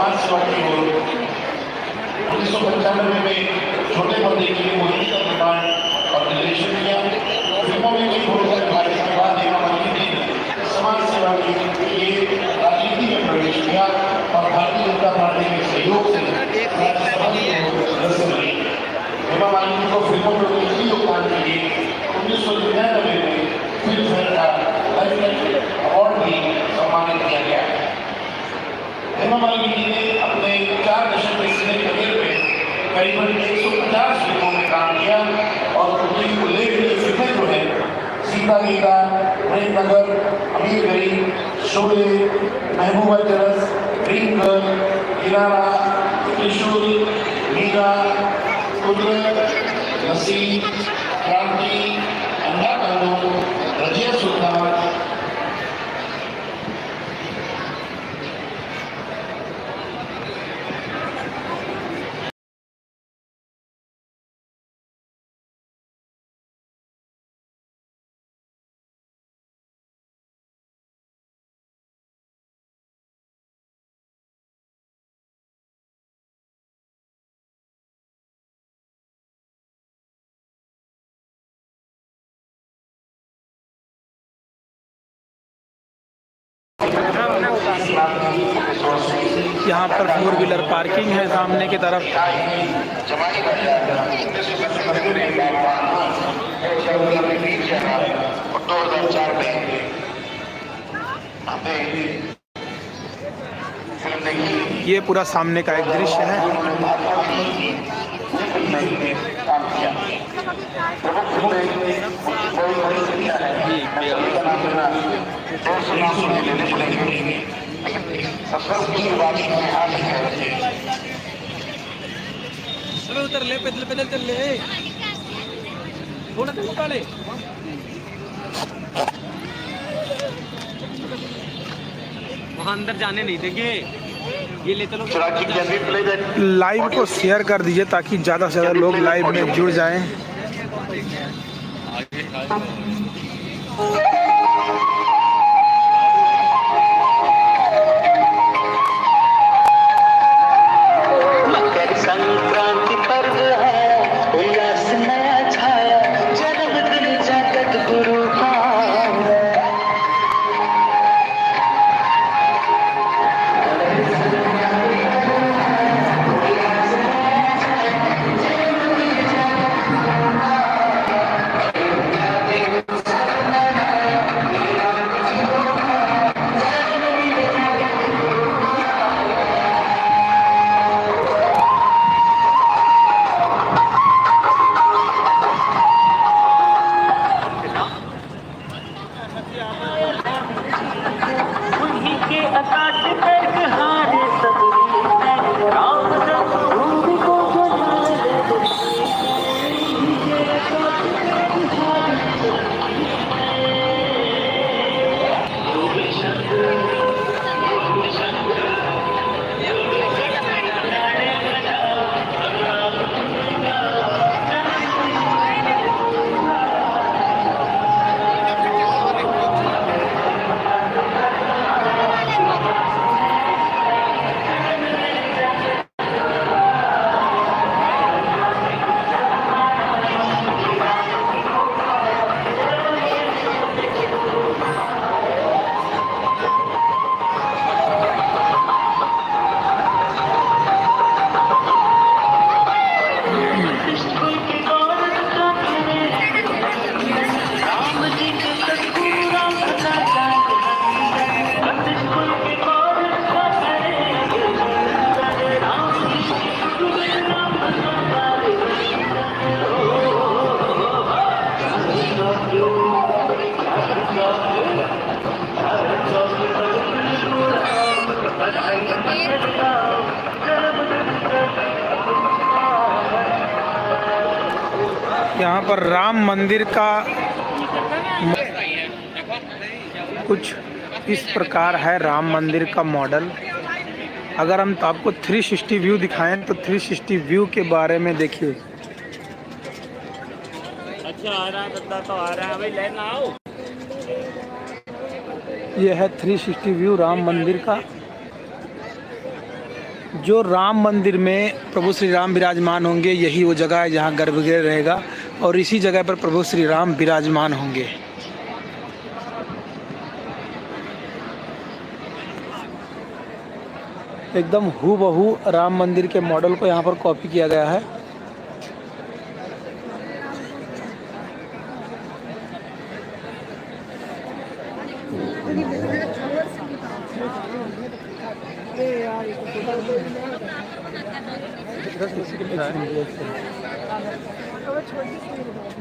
समाज सेवा की ओर 1995 में छोटे पर्दे के लिए मूवी का निर्माण और निर्देशन किया। फिल्मों में कई भूमिका निभाने के बाद हेमा मालिनी ने समाज सेवा के लिए राजनीति में प्रवेश किया और भारतीय जनता पार्टी के सहयोग से राज्यसभा के सदस्य बनी। हेमा मालिनी को फिल्मों में उनके योगदान के लिए 1999 में फिल्म फेयर का अवार्ड भी सम्मानित किया गया। हेमा मालिनी ने अपने 4 दशक के सिने करियर में करीबन 150 फिल्मों में काम किया और उनकी उल्लेखनीय फिल्में जो है सीता गीता, प्रेम नगर, अमीर गरीब, शोले, महबूबा तरस, ड्रीम गर्ल, किनारा, त्रिशूल, मीरा, कुदरत, नसीब, क्रांति, अंधा कानून, रजिया सुल्तान, यहाँ पर 4 व्हीलर पार्किंग है सामने की तरफ। ये पूरा सामने का एक दृश्य है। उतर ले, पैदल पैदल चल ले, थोड़ा सा ले। वहाँ अंदर जाने नहीं देंगे, ये ले चलो। लाइव को शेयर कर दीजिए ताकि ज़्यादा से ज़्यादा लोग लाइव में जुड़ जाएं। संक्रांति पर्व है, उल्लास नया छाया, जन्मदिन जगत गुरु का। यहाँ पर राम मंदिर का कुछ इस प्रकार है राम मंदिर का मॉडल। अगर हम आपको 360 व्यू दिखाएं तो 360 व्यू के बारे में देखिए। अच्छा आ रहा है, तो आ रहा है भाई, लेना आओ। यह है 360 व्यू राम मंदिर का। जो राम मंदिर में प्रभु श्री राम विराजमान होंगे, यही वो जगह है जहाँ गर्भगृह रहेगा और इसी जगह पर प्रभु श्री राम विराजमान होंगे। एकदम हूबहू राम मंदिर के मॉडल को यहाँ पर कॉपी किया गया है।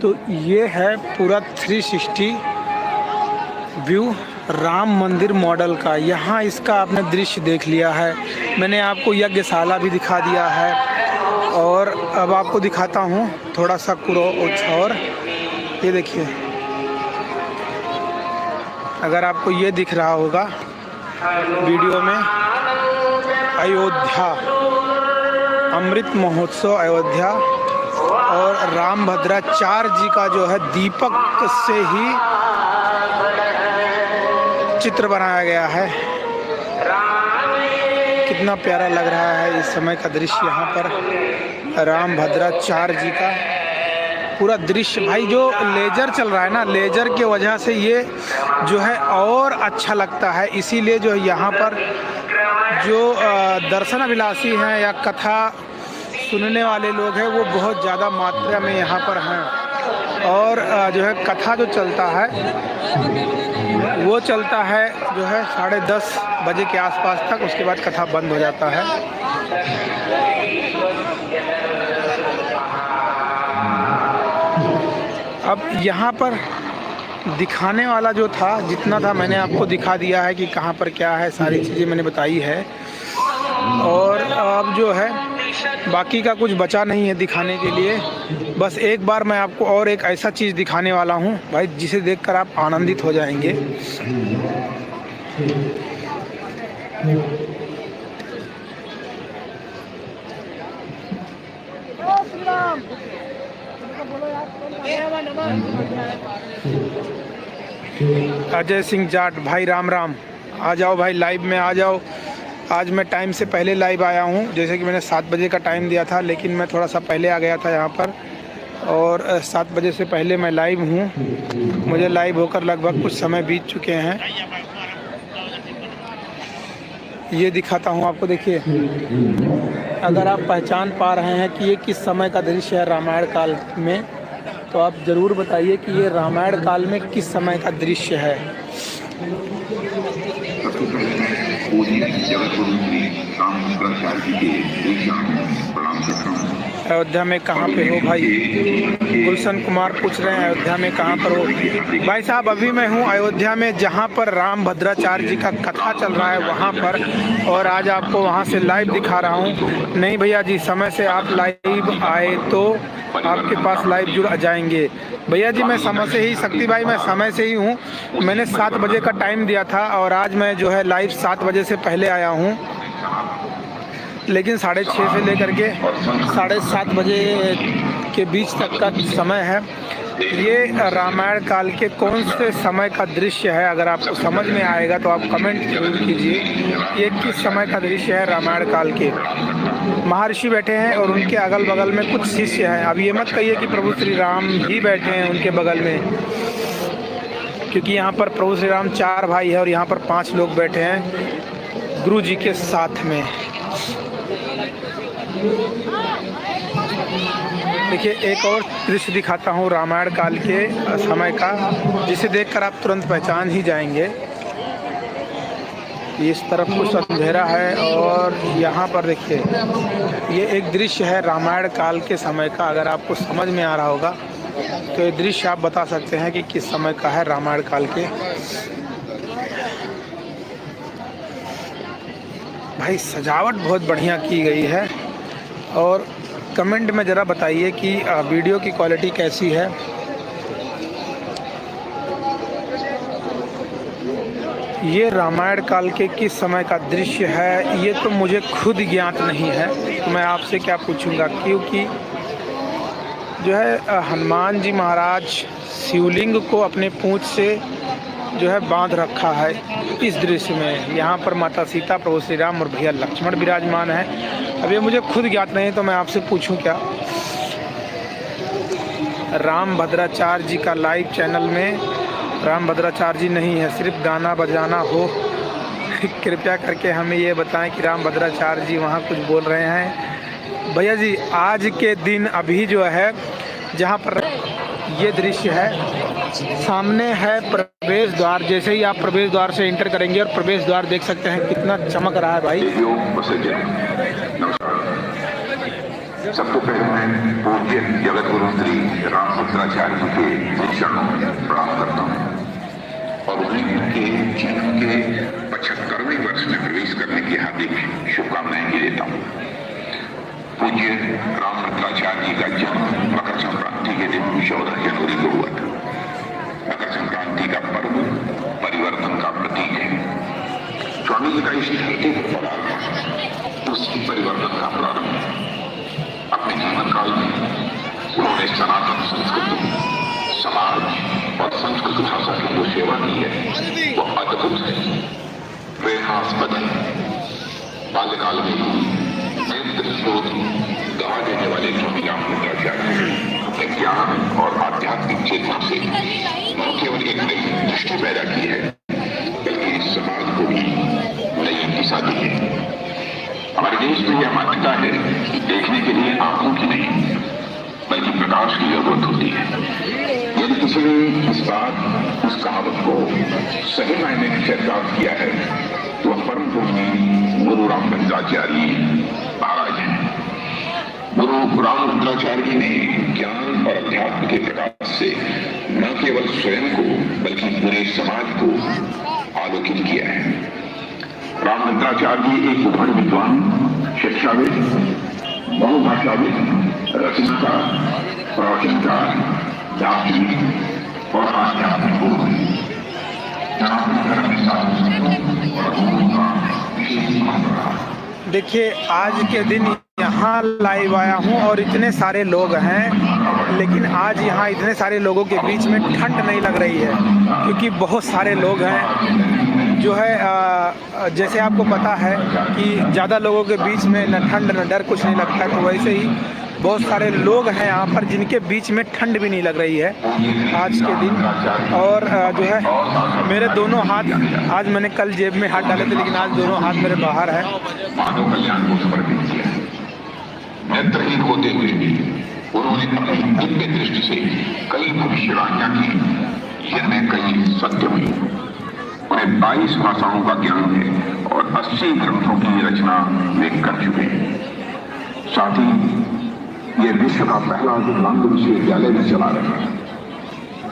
तो ये है पूरा 360 व्यू राम मंदिर मॉडल का। यहाँ इसका आपने दृश्य देख लिया है। मैंने आपको यज्ञशाला भी दिखा दिया है और अब आपको दिखाता हूँ थोड़ा सा कुछ और। ये देखिए, अगर आपको ये दिख रहा होगा वीडियो में, अयोध्या अमृत महोत्सव अयोध्या और रामभद्राचार्य जी का जो है दीपक से ही चित्र बनाया गया है। कितना प्यारा लग रहा है इस समय का दृश्य। यहाँ पर रामभद्राचार्य जी का पूरा दृश्य, भाई जो लेजर चल रहा है ना, लेजर के वजह से ये जो है और अच्छा लगता है। इसीलिए जो यहाँ पर जो दर्शन अभिलाषी हैं या कथा सुनने वाले लोग हैं वो बहुत ज़्यादा मात्रा में यहाँ पर हैं। और जो है कथा जो चलता है वो चलता है जो है 10:30 बजे के आसपास तक, उसके बाद कथा बंद हो जाता है। अब यहाँ पर दिखाने वाला जो था, जितना था मैंने आपको दिखा दिया है कि कहाँ पर क्या है, सारी चीज़ें मैंने बताई है। और अब जो है बाकी का कुछ बचा नहीं है दिखाने के लिए। बस एक बार मैं आपको और एक ऐसा चीज़ दिखाने वाला हूँ भाई, जिसे देखकर आप आनंदित हो जाएंगे। अजय सिंह जाट भाई, राम राम। आ जाओ भाई, लाइव में आ जाओ। आज मैं टाइम से पहले लाइव आया हूँ, जैसे कि मैंने 7 बजे का टाइम दिया था, लेकिन मैं थोड़ा सा पहले आ गया था यहाँ पर और 7 बजे से पहले मैं लाइव हूँ। मुझे लाइव होकर लगभग कुछ समय बीत चुके हैं। ये दिखाता हूँ आपको। देखिए, अगर आप पहचान पा रहे हैं कि ये किस समय का दृश्य है रामायण काल में, तो आप ज़रूर बताइए कि ये रामायण काल में किस समय का दृश्य है। अयोध्या में कहाँ पे हो भाई? गुलशन कुमार पूछ रहे हैं अयोध्या में कहाँ पर हो। भाई साहब, अभी मैं हूँ अयोध्या में, जहाँ पर रामभद्राचार्य जी का कथा चल रहा है वहाँ पर, और आज आपको वहाँ से लाइव दिखा रहा हूँ। नहीं भैया जी, समय से आप लाइव आए तो आपके पास लाइव जुड़ जाएंगे। भैया जी मैं समय से ही, शक्ति भाई मैं समय से ही हूँ। मैंने 7 बजे का टाइम दिया था और आज मैं जो है लाइव 7 बजे से पहले आया हूँ, लेकिन 6:30 से लेकर के 7:30 बजे के बीच तक का समय है। ये रामायण काल के कौन से समय का दृश्य है? अगर आपको समझ में आएगा तो आप कमेंट जरूर कीजिए। ये किस समय का दृश्य है रामायण काल के? महर्षि बैठे हैं और उनके अगल बगल में कुछ शिष्य हैं। अब ये मत कहिए कि प्रभु श्री राम ही बैठे हैं उनके बगल में, क्योंकि यहाँ पर प्रभु श्री राम 4 भाई है और यहाँ पर 5 लोग बैठे हैं गुरु जी के साथ में। देखिए, एक और दृश्य दिखाता हूँ रामायण काल के समय का, जिसे देखकर आप तुरंत पहचान ही जाएंगे। इस तरफ कुछ अंधेरा है और यहाँ पर देखिए, ये एक दृश्य है रामायण काल के समय का। अगर आपको समझ में आ रहा होगा तो ये दृश्य आप बता सकते हैं कि किस समय का है रामायण काल के। भाई सजावट बहुत बढ़िया की गई है, और कमेंट में ज़रा बताइए कि वीडियो की क्वालिटी कैसी है। ये रामायण काल के किस समय का दृश्य है ये तो मुझे खुद ज्ञात नहीं है, तो मैं आपसे क्या पूछूंगा, क्योंकि जो है हनुमान जी महाराज शिवलिंग को अपने पूंछ से जो है बांध रखा है। इस दृश्य में यहाँ पर माता सीता, प्रभु श्री राम और भैया लक्ष्मण विराजमान है। अब ये मुझे खुद ज्ञात नहीं तो मैं आपसे पूछूं क्या। राम भद्राचार्य जी का लाइव चैनल में राम भद्राचार्य जी नहीं है, सिर्फ गाना बजाना हो। कृपया करके हमें ये बताएं कि राम भद्राचार्य जी वहाँ कुछ बोल रहे हैं। भैया जी आज के दिन अभी जो है जहाँ पर ये दृश्य है, सामने है प्रवेश द्वार। जैसे ही आप प्रवेश द्वार से एंटर करेंगे और प्रवेश द्वार देख सकते हैं कितना चमक रहा है भाई। सबको पहले मैं पूज्य जगत गुरु श्री राम भद्राचार्य जी के चरणों में प्रणाम करता हूँ और उन्हें के जीवन के 75वें वर्ष में प्रवेश करने की हार्दिक शुभकामनाएं भी देता हूँ। पूज्य राम भद्राचार्य जी का जन्म मकर संक्रांति के दिन 14 जनवरी को हुआ था। मकर संक्रांति का पर्व परिवर्तन का प्रतीक है। स्वामी जी का इस धरती पर पदार्पण उस परिवर्तन का प्रारंभ। अपने जीवन काल में उन्होंने सनातन संस्कृति, समाज और संस्कृत भाषा की जो सेवा की है वो अद्भुत है, प्रेरणास्पद है। बाल्यकाल में नेत्र स्रोत गवा देने वाले स्वामी राम भद्राचार्य ज्ञान और आध्यात्मिक चेतना से न केवल एक नई दृष्टि पैदा की है बल्कि समाज को भी नई दिशा दी है। हमारे देश में यह मान्यता है कि देखने के लिए आंखों की नहीं बल्कि प्रकाश की जरूरत होती है। यदि किसी ने इस बात उस कहावत को सही मायने में चरितार्थ किया है तो वह परम पूज्य गुरु राम भद्राचार्य महाराज हैं। गुरु राम भद्राचार्य ने ज्ञान और अध्यात्म के प्रकाश से न केवल स्वयं को बल्कि पूरे समाज को आलोकित किया है। राम भद्राचार्य जी एक उभर विद्वान, शिक्षाविद, बहुभाषाविद, रचनाकार, प्रवचनकार, दार्शनिक और आध्यात्मिक गुरु हैं। देखिए आज के दिन यहाँ लाइव आया हूँ और इतने सारे लोग हैं, लेकिन आज यहाँ इतने सारे लोगों के बीच में ठंड नहीं लग रही है क्योंकि बहुत सारे लोग हैं जो है जैसे आपको पता है कि ज़्यादा लोगों के बीच में न ठंड न डर कुछ नहीं लगता है, तो वैसे ही बहुत सारे लोग हैं यहाँ पर जिनके बीच में ठंड भी नहीं लग रही है आज के दिन। और जो है मेरे दोनों हाथ, आज मैंने कल जेब में हाथ डाले थे लेकिन आज दोनों हाथ मेरे बाहर है। मानव कल्याण को समर्पित किया। नेत्रहीन होते हुए भी उन्होंने अपनी दिव्य दृष्टि से कई भविष्यवाणियां की जिनमें कई सत्य हुई। उन्हें 22 भाषाओं का ज्ञान है और 80 ग्रंथों की रचना वे कर चुके हैं। साथ ही ये विश्व का पहला विकलांग विश्वविद्यालय भी चला रहा है।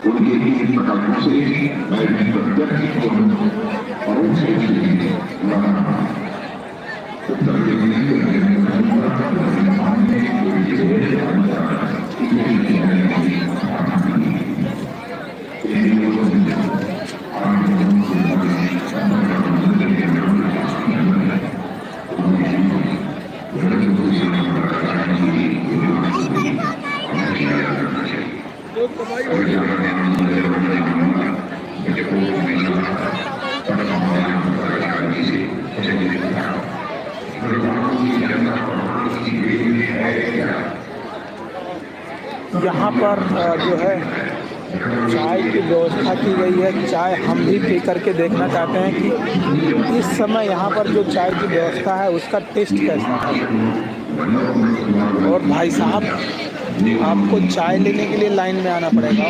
उनके इन प्रकल्पों से मैं प्रत्यक्ष और उनसे यहाँ पर जो है चाय की व्यवस्था की गई है। चाय हम भी पी करके देखना चाहते हैं कि इस समय यहाँ पर जो चाय की व्यवस्था है उसका टेस्ट कैसा है। और भाई साहब आपको चाय लेने के लिए लाइन में आना पड़ेगा।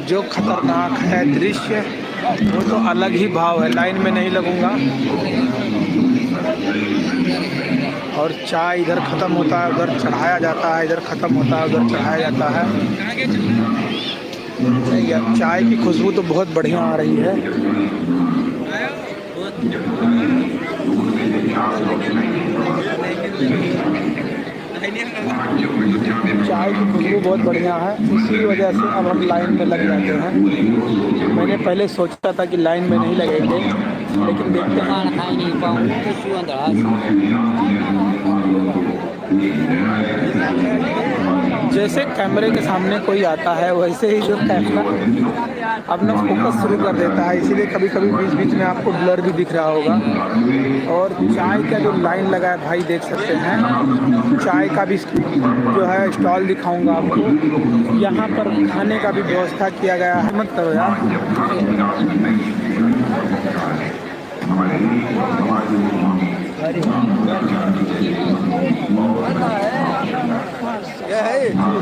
जो खतरनाक है दृश्य वो तो अलग ही भाव है, लाइन में नहीं लगूंगा। और चाय इधर ख़त्म होता है उधर चढ़ाया जाता है, इधर ख़त्म होता है उधर चढ़ाया जाता है। चाय की खुशबू तो बहुत बढ़िया आ रही है। चाय की खुशबू बहुत बढ़िया है, इसी वजह से अब हम लाइन में लग जाते हैं। मैंने पहले सोचा था कि लाइन में नहीं लगेंगे लेकिन देखते हैं। जैसे कैमरे के सामने कोई आता है वैसे ही जो कैमरा अपना फोकस शुरू कर देता है, इसीलिए कभी कभी बीच बीच में आपको ब्लर भी दिख रहा होगा। और चाय का जो लाइन लगा है भाई देख सकते हैं, चाय का भी जो है स्टॉल दिखाऊंगा आपको। यहाँ पर खाने का भी व्यवस्था किया गया है। मत करो यार।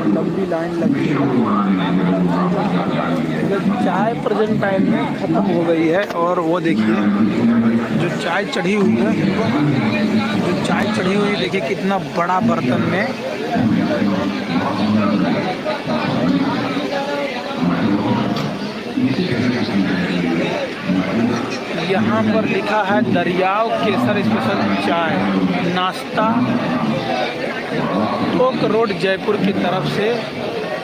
लंबी लाइन लगी है। चाय प्रेजेंट टाइम में ख़त्म हो गई है। और वो देखिए जो चाय चढ़ी हुई है, देखिए कितना बड़ा बर्तन में। यहाँ पर लिखा है दरियाव केसर स्पेशल चाय नाश्ता, टोक रोड जयपुर की तरफ से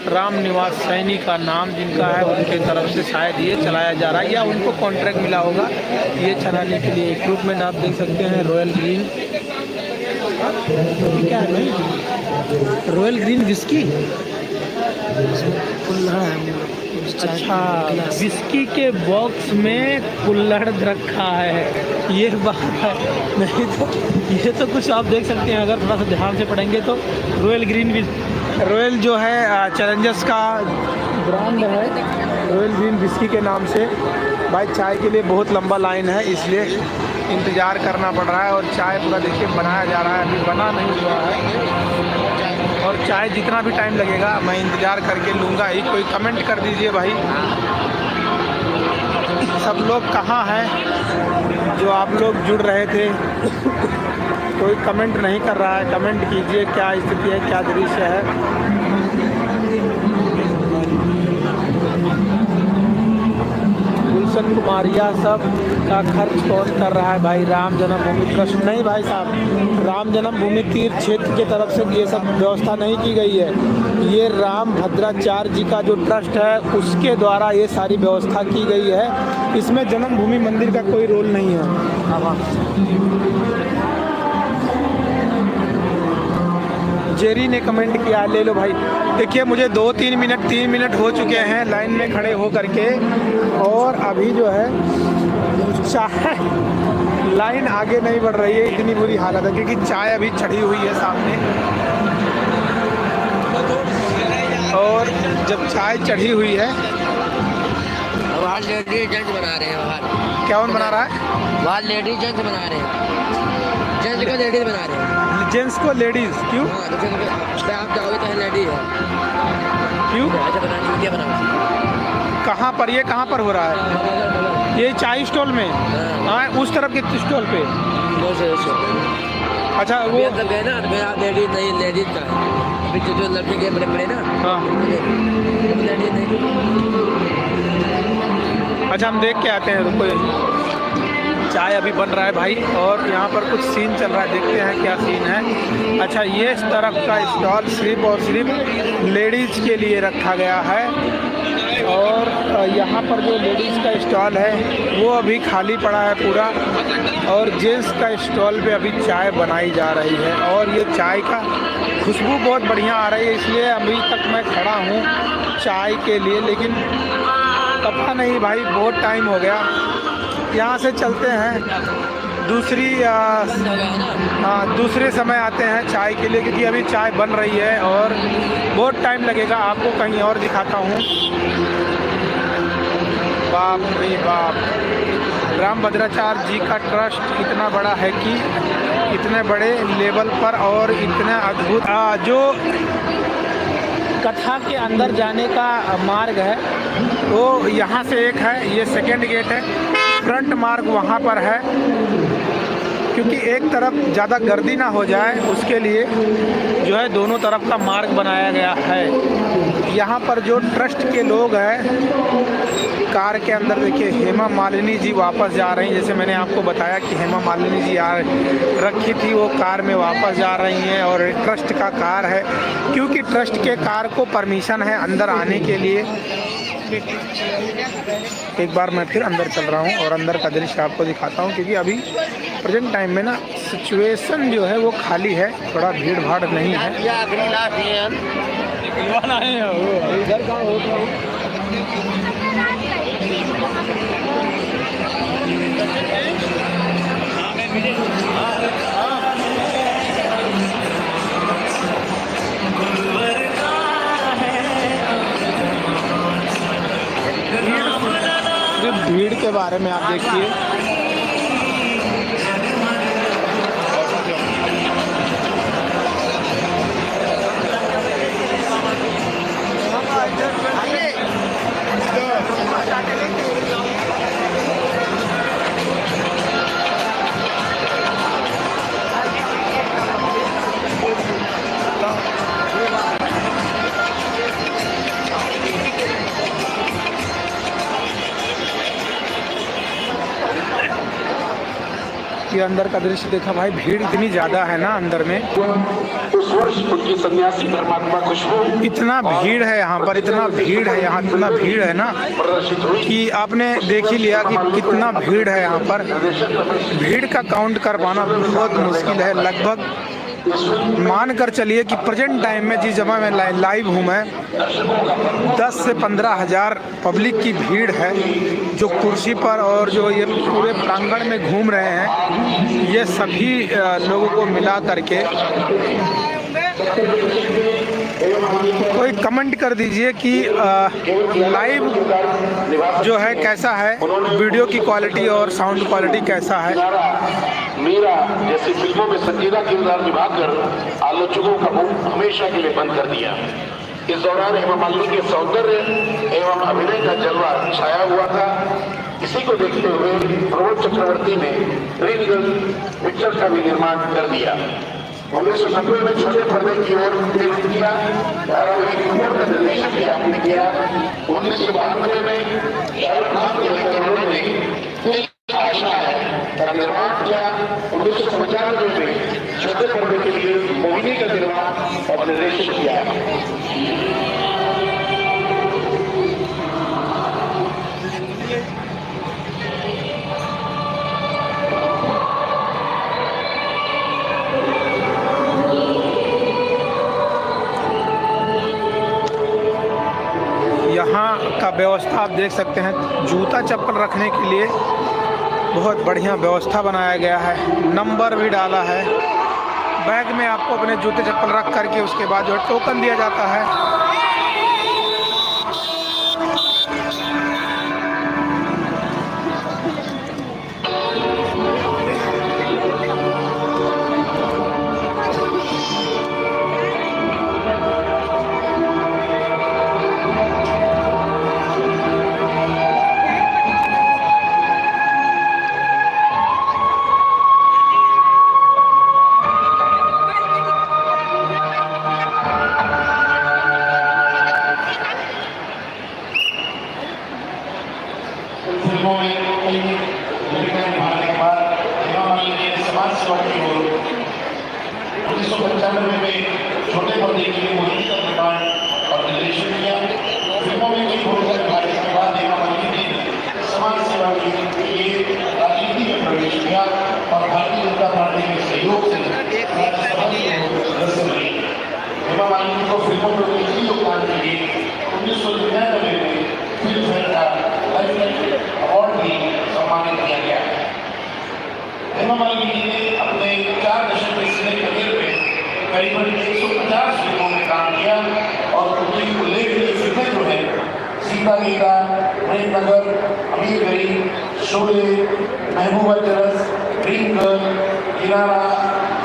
राम निवास सैनी का नाम जिनका है उनके तरफ से शायद ये चलाया जा रहा है, या उनको कॉन्ट्रैक्ट मिला होगा ये चलाने के लिए। इक्विपमेंट आप देख सकते हैं रॉयल ग्रीन, क्या है भाई? Royal green whisky. अच्छा, विस्की के बॉक्स में कुल्हड़ रखा है, ये बात है। नहीं तो ये तो कुछ आप देख सकते हैं अगर थोड़ा सा ध्यान से पढ़ेंगे तो। रॉयल ग्रीन रॉयल जो है चैलेंजर्स का ब्रांड है, रॉयल ग्रीन विस्की के नाम से। भाई चाय के लिए बहुत लंबा लाइन है, इसलिए इंतज़ार करना पड़ रहा है। और चाय पूरा देखिए बनाया जा रहा है, अभी बना नहीं हुआ है। और चाय जितना भी टाइम लगेगा मैं इंतज़ार करके लूँगा ही। कोई कमेंट कर दीजिए भाई, सब लोग कहाँ हैं जो आप लोग जुड़ रहे थे? कोई कमेंट नहीं कर रहा है, कमेंट कीजिए क्या स्थिति है, क्या दृश्य है। गुलशन कुमारिया सब का खर्च कौन कर रहा है भाई? राम जन्मभूमि ट्रस्ट नहीं भाई साहब, राम जन्मभूमि तीर्थ क्षेत्र की तरफ से ये सब व्यवस्था नहीं की गई है। ये राम भद्राचार्य जी का जो ट्रस्ट है उसके द्वारा ये सारी व्यवस्था की गई है। इसमें जन्मभूमि मंदिर का कोई रोल नहीं है। जेरी ने कमेंट किया, ले लो भाई। देखिए मुझे 3 मिनट हो चुके हैं लाइन में खड़े हो करके, और अभी जो है चाय लाइन आगे नहीं बढ़ रही है, इतनी बुरी हालत है क्योंकि चाय अभी चढ़ी हुई है सामने। और जब चाय चढ़ी हुई है वहाँ लेडीज जेंट्स बना रहे हैं। बाहर क्या कौन बना रहा है? वहाँ लेडीज जेंट्स बना रहे हैं, जेंट्स को लेडीज बना रहे हैं। जेंट्स को लेडीज क्यों? आप जाओगे तो लेडीज है क्यों? ऐसा बनानी क्या बना? कहाँ पर ये कहाँ पर हो रहा है? ये चाय स्टॉल में? हाँ, उस तरफ के स्टॉल पे। अच्छा वो गए ना लेडीज नहीं, लेडीज का अभी जो लड़के के बड़े बड़े ना। हाँ लेडीज नहीं। अच्छा हम देख के आते हैं, रुको। चाय अभी बन रहा है भाई, और यहाँ पर कुछ सीन चल रहा है, देखते हैं क्या सीन है। अच्छा ये इस तरफ का स्टॉल सिर्फ और सिर्फ लेडीज़ के लिए रखा गया है, और यहाँ पर जो लेडीज़ का स्टॉल है वो अभी खाली पड़ा है पूरा, और जेंट्स का स्टॉल पे अभी चाय बनाई जा रही है। और ये चाय का खुशबू बहुत बढ़िया आ रही है, इसलिए अभी तक मैं खड़ा हूँ चाय के लिए, लेकिन पता नहीं भाई बहुत टाइम हो गया। यहाँ से चलते हैं दूसरे समय आते हैं चाय के लिए, क्योंकि अभी चाय बन रही है और बहुत टाइम लगेगा। आपको कहीं और दिखाता हूँ। बाप रे बाप, राम भद्राचार्य जी का ट्रस्ट इतना बड़ा है कि इतने बड़े लेवल पर और इतना अद्भुत जो कथा के अंदर जाने का मार्ग है वो यहाँ से एक है, ये सेकेंड गेट है। फ्रंट मार्ग वहाँ पर है, क्योंकि एक तरफ ज़्यादा गर्दी ना हो जाए उसके लिए जो है दोनों तरफ का मार्ग बनाया गया है। यहाँ पर जो ट्रस्ट के लोग हैं कार के अंदर, देखिए हेमा मालिनी जी वापस जा रही हैं। जैसे मैंने आपको बताया कि हेमा मालिनी जी आ रखी थी, वो कार में वापस जा रही हैं, और ट्रस्ट का कार है, क्योंकि ट्रस्ट के कार को परमिशन है अंदर आने के लिए। एक बार मैं फिर अंदर चल रहा हूँ और अंदर का दृश्य आपको दिखाता हूँ, क्योंकि अभी प्रेजेंट टाइम में ना सिचुएशन जो है वो खाली है, थोड़ा भीड़ भाड़ नहीं है। इधर कहाँ हो भीड़ के बारे में आप देखिए, ये अंदर का दृश्य देखा भाई, भीड़ इतनी ज्यादा है ना अंदर में। उस वर्ष उनकी सन्यासी धर्मात्मा खुशबू इतना भीड़ है यहाँ पर, इतना भीड़ है यहाँ, इतना भीड़ है ना प्रदर्शित हुई कि आपने देख ही लिया कि कितना भीड़ है यहाँ पर। भीड़ का काउंट कर पाना बहुत मुश्किल है। लगभग मान कर चलिए कि प्रेजेंट टाइम में जिस जगह में लाइव हूँ मैं, 10 से 15 हज़ार पब्लिक की भीड़ है जो कुर्सी पर और जो ये पूरे प्रांगण में घूम रहे हैं। ये सभी लोगों को मिला करके कोई कमेंट कर दीजिए कि लाइव जो है कैसा है, वीडियो की क्वालिटी और साउंड क्वालिटी कैसा है। मीरा जैसी फिल्मों में संजीदा किरदार निभाकर आलोचकों का मुंह हमेशा के लिए बंद कर दिया। इस दौरान हेमा मालिनी के सौंदर्य एवं अभिनय का जलवा छाया हुआ था। इसी को देखते हुए प्रमोद चक्रवर्ती ने ड्रीम गर्ल पिक्चर का भी निर्माण कर दिया। 1990 में छोटे पर्दे की ओर निर्मित किया, धारावाहिक कुमार का निर्देशन भी आपने किया। 1992 में शाहरुख खान के लेकर उन्होंने आशा है का निर्माण किया। 1995 में छोटे पर्दे के लिए मोहिनी का निर्माण और निर्देशन किया। यहाँ का व्यवस्था आप देख सकते हैं, जूता चप्पल रखने के लिए बहुत बढ़िया व्यवस्था बनाया गया है। नंबर भी डाला है। बैग में आपको अपने जूते चप्पल रख करके उसके बाद जो टोकन दिया जाता है। फिल्मों में कई भूमिका निभाने के बाद हेमा मालिनी ने समाज सेवा की ओर 1995 में छोटे पर्दे के लिए मोहिनी का निर्माण और निर्देशन किया। फिल्मों में कई भूमिका निभाने के बाद हेमा मालिनी ने समाज सेवा के लिए राजनीति में प्रवेश किया और भारतीय जनता पार्टी के सहयोग से राज्यसभा के सदस्य बनी। हेमा मालिनी को फिल्मों में उनके योगदान के लिए 1999 में फिल्म फेयर का अवार्ड भी सम्मानित किया गया। हेमा मालिनी ने अपने 4 दशक के सिने करियर में करीबन 150 फिल्मों में काम किया और उनकी उल्लेखनीय फिल्में जो है सीता गीता, प्रेम नगर, अमीर गरीब, शोले, महबूबा तरस, ड्रीम गर्ल, किनारा,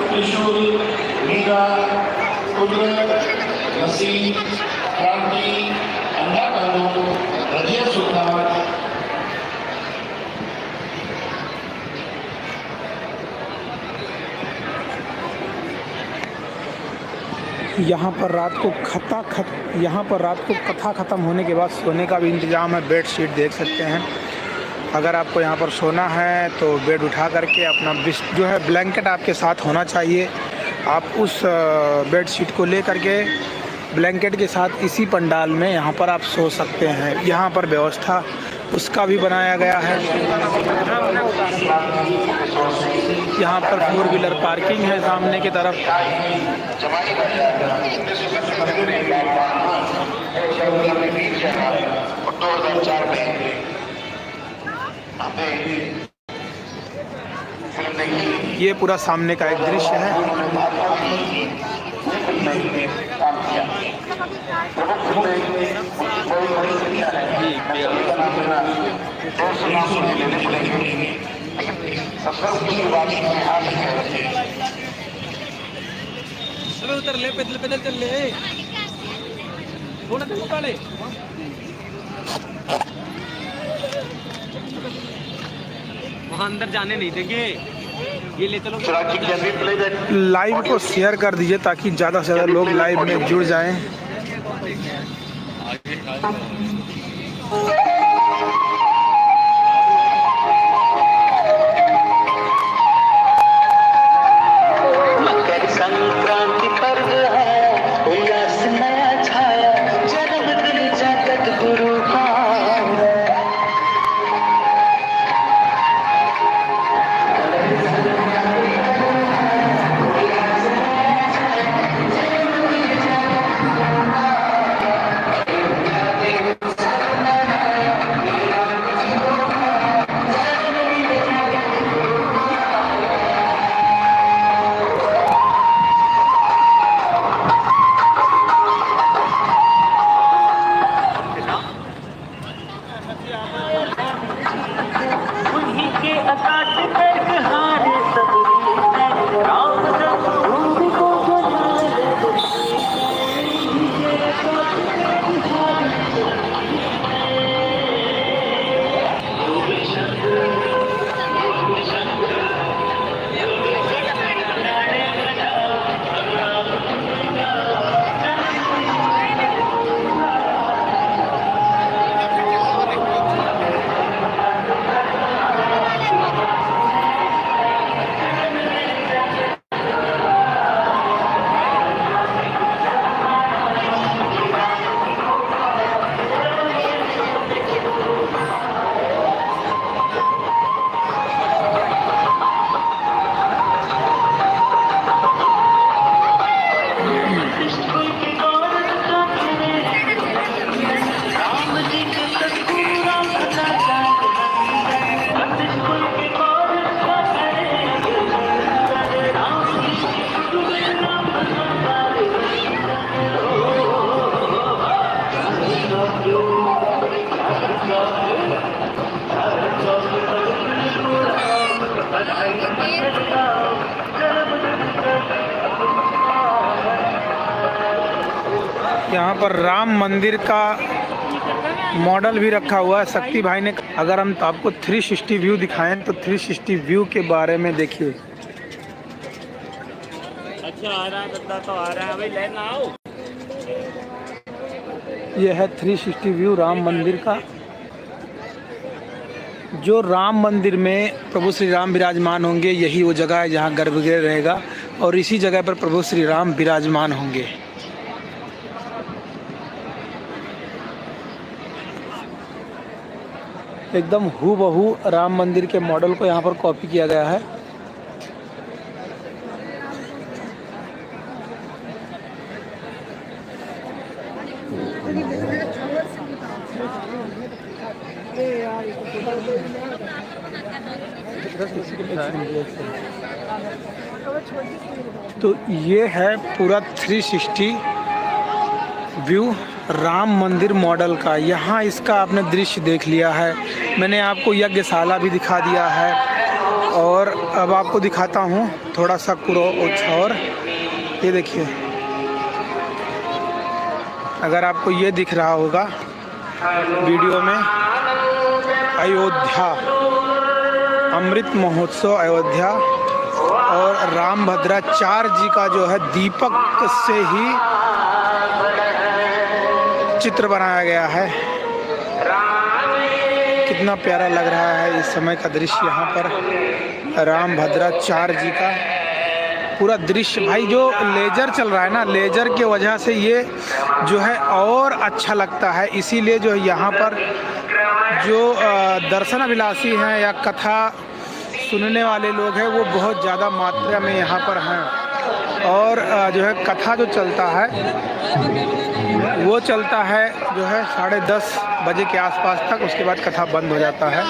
त्रिशूल, मीरा, कुदरत, नसीब, क्रांति, अंधा कानून, रजिया सुल्तान। यहाँ पर रात को कथा ख़त्म होने के बाद सोने का भी इंतज़ाम है। बेड शीट देख सकते हैं। अगर आपको यहाँ पर सोना है तो बेड उठा करके अपना जो है ब्लैंकेट आपके साथ होना चाहिए। आप उस बेड शीट को ले करके ब्लैंकेट के साथ इसी पंडाल में यहाँ पर आप सो सकते हैं। यहाँ पर व्यवस्था उसका भी बनाया गया है। यहाँ पर 4 व्हीलर पार्किंग है सामने की तरफ। और 2004 में करने की ये पूरा सामने का एक दृश्य है। काम किया। प्रमुख फिल्में बड़ी बड़ी संख्या है। लेने पड़ेंगे। सबसे ऊँची बात में हाथ रखे। अबे उतर ले, पैदल पैदल चल ले, थोड़ा तो निकाले। वहाँ अंदर जाने नहीं देंगे, ये ले चलो। लाइव को शेयर कर दीजिए ताकि ज़्यादा से ज़्यादा लोग लाइव में जुड़ जाएं। मकर संक्रांति पर्व है, उल्लास नया छाया, जन्मदिन जगत गुरु का। यहाँ पर राम मंदिर का मॉडल भी रखा हुआ है शक्ति भाई ने। अगर हम आपको 360 व्यू दिखाएं तो 360 व्यू के बारे में देखिए। अच्छा आ रहा है, बंदा तो आ रहा है भाई, लेना आओ। यह है 360 व्यू राम मंदिर का। जो राम मंदिर में प्रभु श्री राम विराजमान होंगे, यही वो जगह है जहाँ गर्भगृह रहेगा और इसी जगह पर प्रभु श्री राम विराजमान होंगे। एकदम हूबहू राम मंदिर के मॉडल को यहाँ पर कॉपी किया गया है। तो ये है पूरा 360 व्यू राम मंदिर मॉडल का। यहाँ इसका आपने दृश्य देख लिया है। मैंने आपको यज्ञशाला भी दिखा दिया है और अब आपको दिखाता हूँ थोड़ा सा कुछ और। ये देखिए, अगर आपको ये दिख रहा होगा वीडियो में, अयोध्या अमृत महोत्सव अयोध्या और रामभद्राचार्य जी का जो है दीपक से ही चित्र बनाया गया है। कितना प्यारा लग रहा है इस समय का दृश्य। यहाँ पर रामभद्राचार्य जी का पूरा दृश्य, भाई जो लेजर चल रहा है ना, लेजर की वजह से ये जो है और अच्छा लगता है। इसीलिए जो यहाँ पर जो दर्शन अभिलाषी हैं या कथा सुनने वाले लोग हैं वो बहुत ज़्यादा मात्रा में यहाँ पर हैं। और जो है कथा जो चलता है वो चलता है जो है 10:30 बजे के आसपास तक, उसके बाद कथा बंद हो जाता है।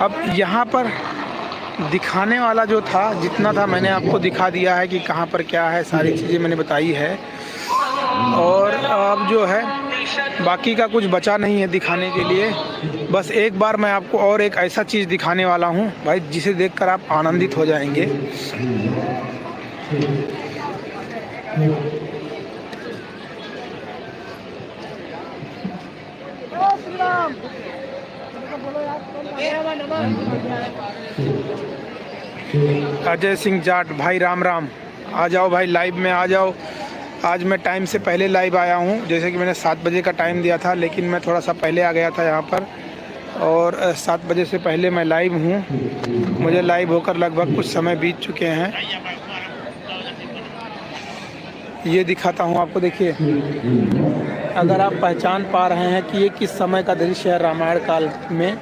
अब यहाँ पर दिखाने वाला जो था, जितना था मैंने आपको दिखा दिया है कि कहाँ पर क्या है, सारी चीज़ें मैंने बताई है। और अब जो है बाकी का कुछ बचा नहीं है दिखाने के लिए। बस एक बार मैं आपको और एक ऐसा चीज़ दिखाने वाला हूँ भाई, जिसे देखकर आप आनंदित हो जाएंगे। अजय सिंह जाट भाई, राम राम। आ जाओ भाई, लाइव में आ जाओ। आज मैं टाइम से पहले लाइव आया हूँ, जैसे कि मैंने 7 बजे का टाइम दिया था, लेकिन मैं थोड़ा सा पहले आ गया था यहाँ पर, और 7 बजे से पहले मैं लाइव हूँ। मुझे लाइव होकर लगभग कुछ समय बीत चुके हैं। ये दिखाता हूँ आपको, देखिए अगर आप पहचान पा रहे हैं कि ये किस समय का दृश्य है रामायण काल में,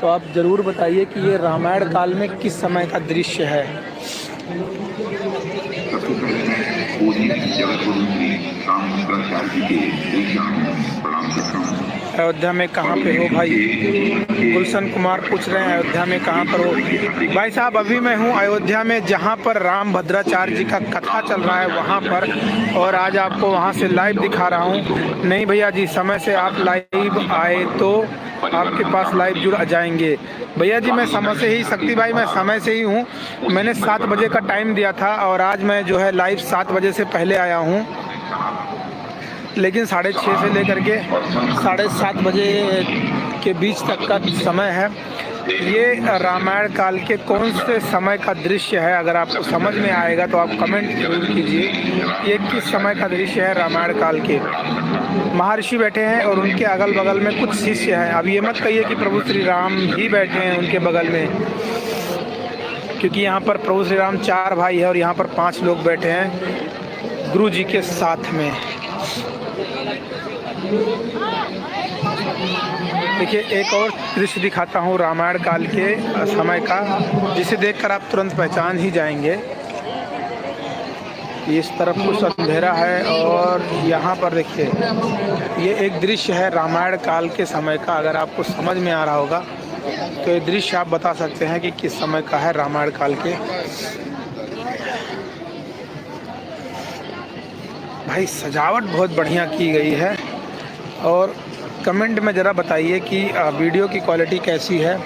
तो आप ज़रूर बताइए कि ये रामायण काल में किस समय का दृश्य है। अयोध्या में कहाँ पे हो भाई? गुलशन कुमार पूछ रहे हैं अयोध्या में कहाँ पर हो। भाई साहब अभी मैं हूँ अयोध्या में, जहाँ पर राम भद्राचार्य जी का कथा चल रहा है वहाँ पर, और आज आपको वहाँ से लाइव दिखा रहा हूँ। नहीं भैया जी, समय से आप लाइव आए तो आपके पास लाइव जुड़ जाएंगे। भैया जी मैं समय से ही, शक्ति भाई मैं समय से ही हूँ। मैंने 7 बजे का टाइम दिया था और आज मैं जो है लाइव 7 बजे से पहले आया हूँ, लेकिन 6:30 से लेकर के 7:30 बजे के बीच तक का समय है। ये रामायण काल के कौन से समय का दृश्य है? अगर आपको समझ में आएगा तो आप कमेंट जरूर कीजिए, ये किस समय का दृश्य है रामायण काल के। महर्षि बैठे हैं और उनके अगल बगल में कुछ शिष्य हैं। अब ये मत कहिए कि प्रभु श्री राम ही बैठे हैं उनके बगल में, क्योंकि यहाँ पर प्रभु श्री राम 4 भाई है और यहाँ पर 5 लोग बैठे हैं गुरु जी के साथ में। देखिए एक और दृश्य दिखाता हूँ रामायण काल के समय का, जिसे देखकर आप तुरंत पहचान ही जाएंगे। इस तरफ कुछ अंधेरा है और यहाँ पर देखिए ये एक दृश्य है रामायण काल के समय का। अगर आपको समझ में आ रहा होगा तो ये दृश्य आप बता सकते हैं कि किस समय का है रामायण काल के। भाई सजावट बहुत बढ़िया की गई है, और कमेंट में ज़रा बताइए कि वीडियो की क्वालिटी कैसी है।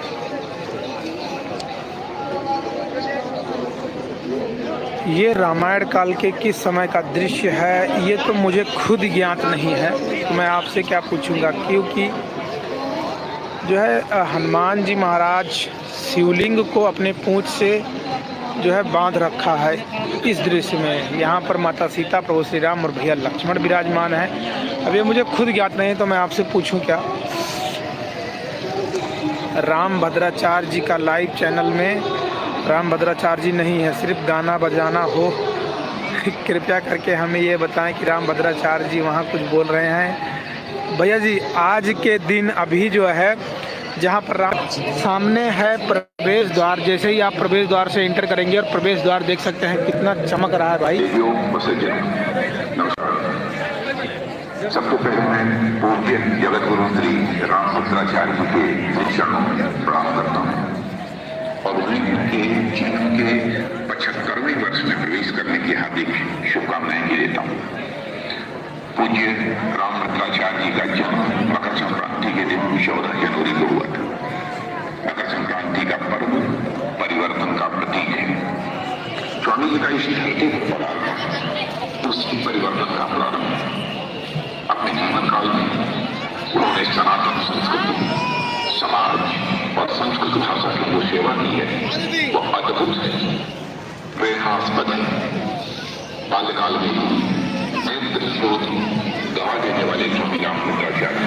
ये रामायण काल के किस समय का दृश्य है ये तो मुझे खुद ज्ञात नहीं है, तो मैं आपसे क्या पूछूंगा, क्योंकि जो है हनुमान जी महाराज शिवलिंग को अपने पूंछ से जो है बांध रखा है इस दृश्य में। यहाँ पर माता सीता, प्रभु श्री राम और भैया लक्ष्मण विराजमान है। अब ये मुझे खुद ज्ञात नहीं, तो मैं आपसे पूछूं क्या। राम भद्राचार्य जी का लाइव चैनल में राम भद्राचार्य जी नहीं है, सिर्फ गाना बजाना हो। कृपया करके हमें ये बताएं कि राम भद्राचार्य जी वहाँ कुछ बोल रहे हैं। भैया जी आज के दिन अभी जो है जहाँ पर सामने है प्रवेश द्वार, जैसे ही आप प्रवेश द्वार से एंटर करेंगे और प्रवेश द्वार देख सकते हैं कितना चमक रहा है भाई। सबसे पहले मैं पूज्य जगत गुरु श्री राम भद्राचार्य जी के चरणों में प्रणाम करता हूँ और उनके जीवन के 75वें वर्ष में प्रवेश करने की हार्दिक शुभकामनाएं भी देता हूँ। पूज्य राम भद्राचार्य जी का जन्म मकर संक्रांति के दिन 14 जनवरी को हुआ था। मकर संक्रांति का पर्व परिवर्तन का प्रतीक है। स्वामी जी का इस धरती पर पड़ा उसी परिवर्तन का प्रारंभ अपने जीवन काल में उन्होंने सनातन संस्कृति, समाज और संस्कृत भाषा की जो सेवा की है वो अद्भुत है, प्रेरणास्पद है। बाल्यकाल में नेत्र ज्योति गवा देने वाले स्वामी राम भद्राचार्य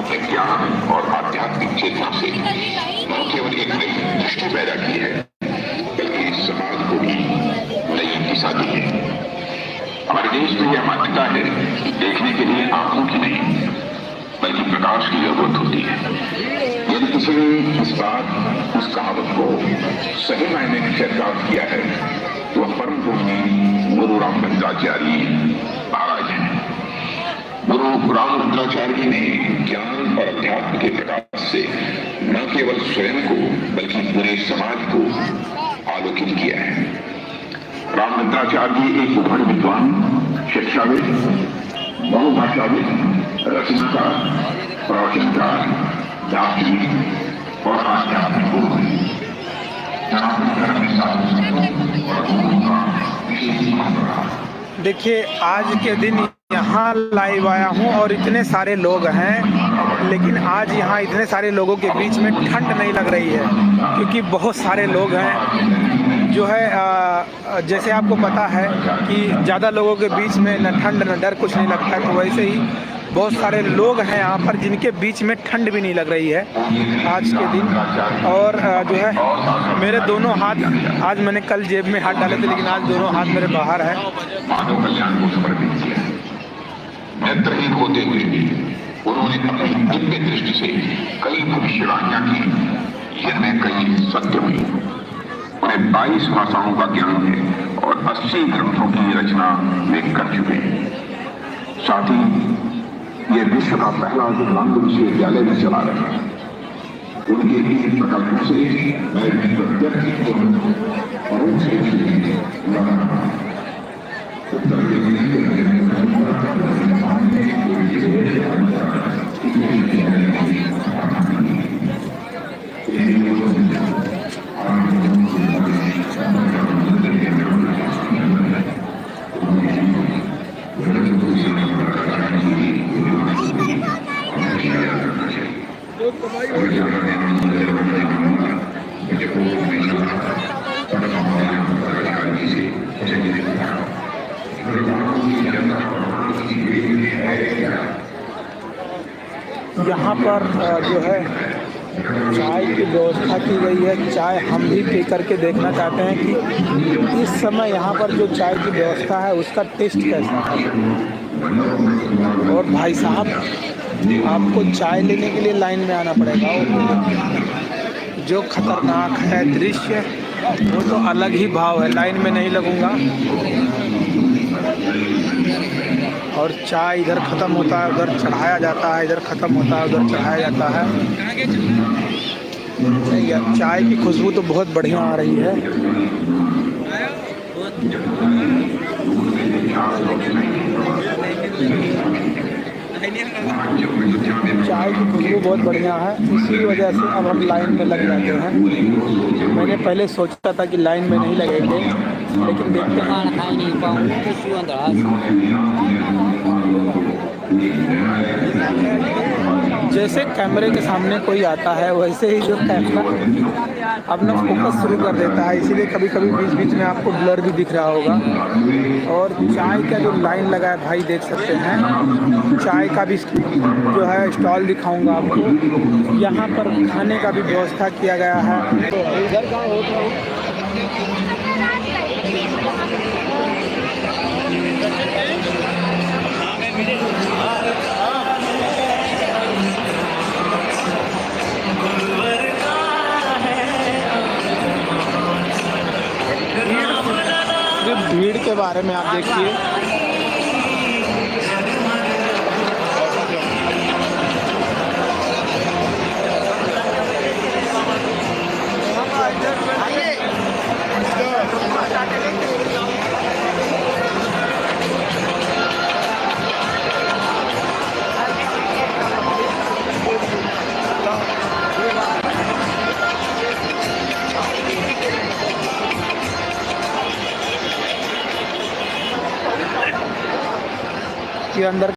ने ज्ञान और आध्यात्मिक चेतना से न केवल एक नई दृष्टि पैदा की है बल्कि समाज को भी नई दिशा दी है। हमारे देश में यह मान्यता है कि देखने के लिए आंखों की नहीं बल्कि प्रकाश की जरूरत होती है। यदि किसी ने इस बात उस कहावत को सही मायने में चरितार्थ किया है तो वह परम पूज्य गुरु राम भद्राचार्य महाराज हैं। गुरु रामभद्राचार्य जी ने ज्ञान और अध्यात्म के प्रकाश से न केवल स्वयं को बल्कि पूरे समाज को आलोकित किया है। रामभद्राचार्य जी एक उभर विद्वान, शिक्षाविद, बहुभाषाविद, रचनाकार, प्रवचनकार, दार्शनिक और आध्यात्मिक गुरु हैं। देखिए आज के दिन यहाँ लाइव आया हूँ और इतने सारे लोग हैं, लेकिन आज यहाँ इतने सारे लोगों के बीच में ठंड नहीं लग रही है, क्योंकि बहुत सारे लोग हैं जो है जैसे आपको पता है कि ज़्यादा लोगों के बीच में न ठंड न डर कुछ नहीं लगता है, तो वैसे ही बहुत सारे लोग हैं यहाँ पर जिनके बीच में ठंड भी नहीं लग रही है आज के दिन। और जो है मेरे दोनों हाथ, आज मैंने कल जेब में हाथ डाले थे लेकिन आज दोनों हाथ मेरे बाहर हैं। मानव कल्याण को समर्पित किया। नेत्रहीन होते हुए भी उन्होंने अपनी दिव्य दृष्टि से कई भविष्यवाणियां की, जिनमें कई सत्य हुई। उन्हें 22 भाषाओं का ज्ञान है और 80 ग्रंथों की रचना वे कर चुके हैं। साथ ही ये विश्व का पहला दिव्यांग विश्वविद्यालय भी चला रहे हैं। उनके इन प्रकल्पों से मैं प्रत्यक्ष और यहाँ पर जो है चाय की व्यवस्था की गई है। चाय हम भी पी करके देखना चाहते हैं कि इस समय यहाँ पर जो चाय की व्यवस्था है उसका टेस्ट कैसा है। और भाई साहब, आपको चाय लेने के लिए लाइन में आना पड़ेगा। जो खतरनाक है दृश्य वो तो अलग ही भाव है, लाइन में नहीं लगूंगा। और चाय इधर ख़त्म होता है उधर चढ़ाया जाता है, इधर ख़त्म होता है उधर चढ़ाया जाता है। चाय की खुशबू तो बहुत बढ़िया आ रही है। चाय की खुशबू बहुत बढ़िया है, इसी वजह से अब हम लाइन में लग जाते हैं। मैंने पहले सोचा था कि लाइन में नहीं लगेंगे, लेकिन देखते हैं। जैसे कैमरे के सामने कोई आता है वैसे ही जो कैमरा अपना फोकस शुरू कर देता है, इसीलिए कभी कभी बीच बीच में आपको ब्लर भी दिख रहा होगा। और चाय का जो लाइन लगा है भाई देख सकते हैं। चाय का भी जो है स्टॉल दिखाऊंगा आपको। यहाँ पर खाने का भी व्यवस्था किया गया है। इधर का भीड़ के बारे में आप देखिए। के अंदर